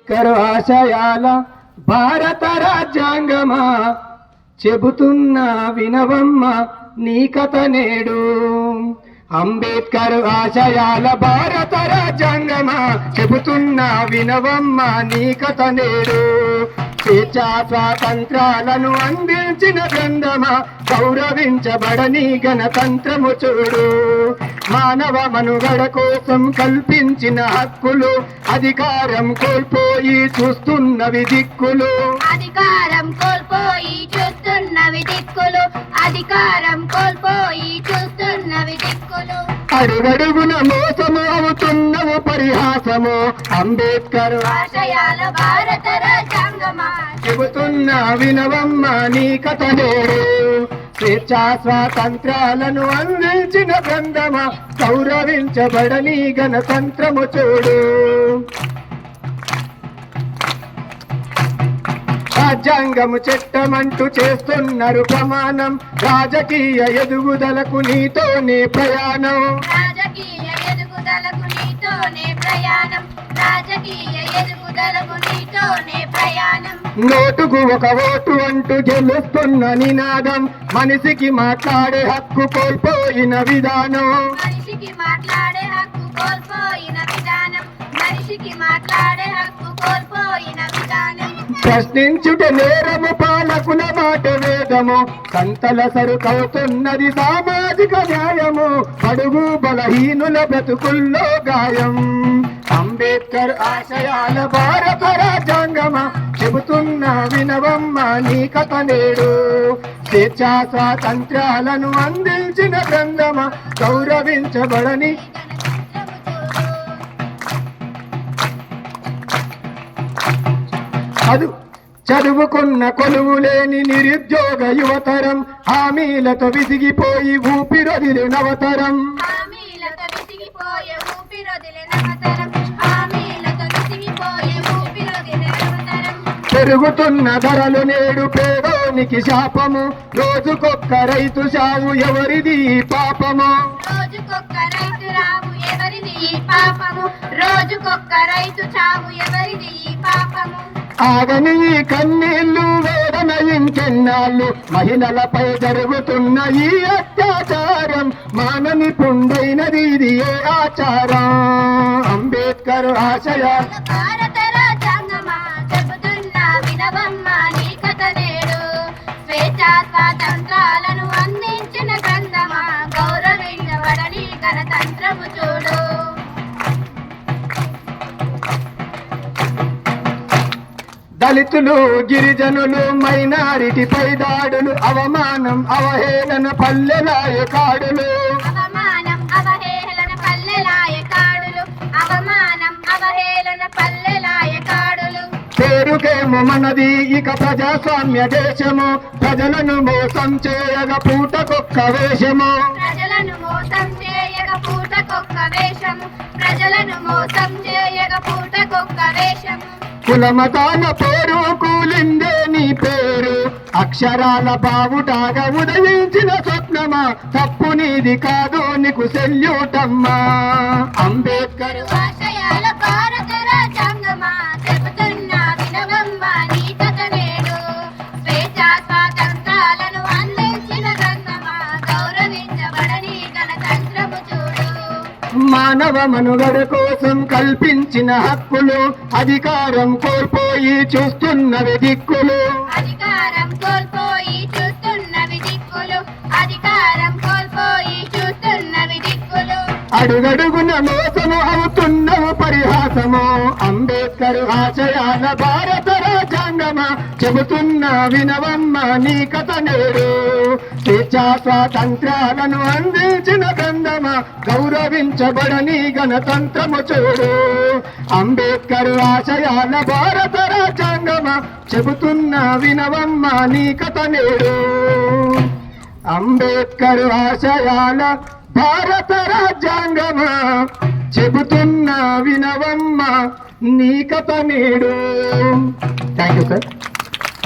అంబేద్కర్ ఆశయాల భారత రాజ్యాంగమా చెబుతున్నా వినవమ్మ నీ కథ నేడు. అంబేద్కర్ ఆశయాల భారత రాజ్యాంగమా చెబుతున్నా వినవమ్మ నీ కథ నేడు. స్వేచ్ఛా స్వాతంత్రాలను అందించిన గ్రంథమా గౌరవించబడని గణతంత్రము చూడు. మానవ మనుగడ కోసం కల్పించిన హక్కులు అధికారం కోల్పోయి చూస్తున్నవి దిక్కులు. అధికారం కోల్పోయి చూస్తున్నవి దిక్కులు. అధికారం కోల్పోయి చూస్తున్నవి దిక్కులు. అడుగడుగున మోసము అవుతున్నవు పరిహాసము. అంబేద్కర్ ఆశయాల భారత రాజ్యాంగమా చెబుతున్నా వినవమ్మ నీ కథ నేడు. స్వేచ్ఛా స్వాతంత్రాలను అందించిన గ్రంథమా గౌరవించబడని గణతంత్రము చూడు. రాజ్యాంగము చట్టమంటూ చేస్తున్నారు ప్రమాణం. రాజకీయ ఎదుగుదలకు నీతోనే ప్రయాణం. రాజకీయ ఎదుగుదలకు నీతోనే ప్రయాణం. రాజకీయ ఎదుగుదలకు నీతోనే ప్రయాణం. నోటుకు ఒక ఓటు అంటూ గెలుస్తున్న నినాదం. మనిషికి మాట్లాడే హక్కు కోల్పోయిన విధానం. మనిషికి మాట్లాడే హక్కు కోల్పోయిన విధానం. మనిషికి మాట్లాడే హక్కు కోల్పోయిన విధానం. ప్రశ్నించుట నేరము పాలకుల మాట వేదము. సంతల సరుకవుతున్నది సామాజిక న్యాయము. అడుగు బలహీనుల బ్రతుకుల్లో గాయం. అంబేద్కర్ ఆశయాల భారత రాజ్యాంగమా చెబుతున్నా వినవమ్మ నీ కథ నేడు. స్వేచ్ఛా స్వాతంత్రాలను అందించిన గ్రంథమా గౌరవించబడని చదువుకున్న కొలువులేని నిరుద్యోగ యువతరం. హామీలతో విసిగిపోయి ఊపిరొదిలి నవతరం. హామీలతో విసిగిపోయే ఊపిరొదిలి నవతరం. హామీలతో విసిగిపోయే ఊపిరొదిలి నవతరం. పెరుగుతున్న ధరలు నేడు పేదోనికి శాపము. రోజుకొక్క రైతు సావు ఎవరిది పాపము. రోజుకొక్క రైతు రావు ఎవరిది పాపము. రోజుకొక్క రైతు చావు ఎవరిది పాపము. ఆగని ఈ కన్నీళ్లు వేదన ఇంకెన్నాళ్ళు. మహిళలపై జరుగుతున్న ఈ అత్యాచారం మానని పుండైనది ఇది ఏ ఆచారం. అంబేద్కర్ ఆశయాల భారత రాజ్యాంగమా చెబుతున్నా వినవమ్మ నీ కథ నేడు. స్వేచ్ఛా స్వాతంత్రాలను అందించిన గ్రంథమా గౌరవించబడని గణతంత్రము చూడు. దళితులు గిరిజనులు మైనారిటీపై దాడులు. అవమానం అవహేళన పల్లెలాయ కాడులు. అవమానం అవహేళన పల్లెలాయ కాడులు. అవమానం అవహేళన పల్లెలాయ కాడులు. పేరుకేమో మనది ఇక ప్రజాస్వామ్య దేశము. ప్రజలను మోసం చేయగ పూటకొక్క వేషము. ప్రజలను మోసం చేయగ పూటకొక్క వేషము. ప్రజలను మోసం చేయగ పూటకొక్క వేషము. కులమతాల పేరు కూలిందే నీ పేరు. అక్షరాల బావుటాగా ఉదయించిన స్వప్నమా తప్పు నీది కాదు నీకు సెల్యూటమ్మా. అంబేద్కర్ ఆశయాల భారత రాజ్యాంగమా చెబుతున్నా వినవమ్మ నీ కథ నేడు. స్వేచ్ఛా స్వాతంత్రాలను అందించిన గ్రంథమా గౌరవించబడని గణతంత్రము చూడు. మానవ మనుగడ కోసం కల్పించిన హక్కులు అధికారం కోల్పోయి చూస్తున్నవి దిక్కులు. అధికారం కోల్పోయి చూస్తున్నవి దిక్కులు. అధికారం కోల్పోయి చూస్తున్నవి దిక్కులు. అడుగడుగున మోసము అవుతున్నవు పరిహాసము. అంబేద్కర్ ఆశయాల భారత రాజ్యాంగమా చెబుతున్నా వినవమ్మ నీ కథ నేడు. స్వేచ్ఛా స్వాతంత్రాలను అందించిన గ్రంథమా గౌరవించబడని గణతంత్రము చూడు. అంబేద్కర్ ఆశయాల భారత రాజ్యాంగమా చెబుతున్నా వినవమ్మ నీ కథ నేడు. అంబేద్కర్ ఆశయాల భారత రాజ్యాంగమా చెబుతున్నా వినవమ్మ నీ కథ నేడు. Thank you sir.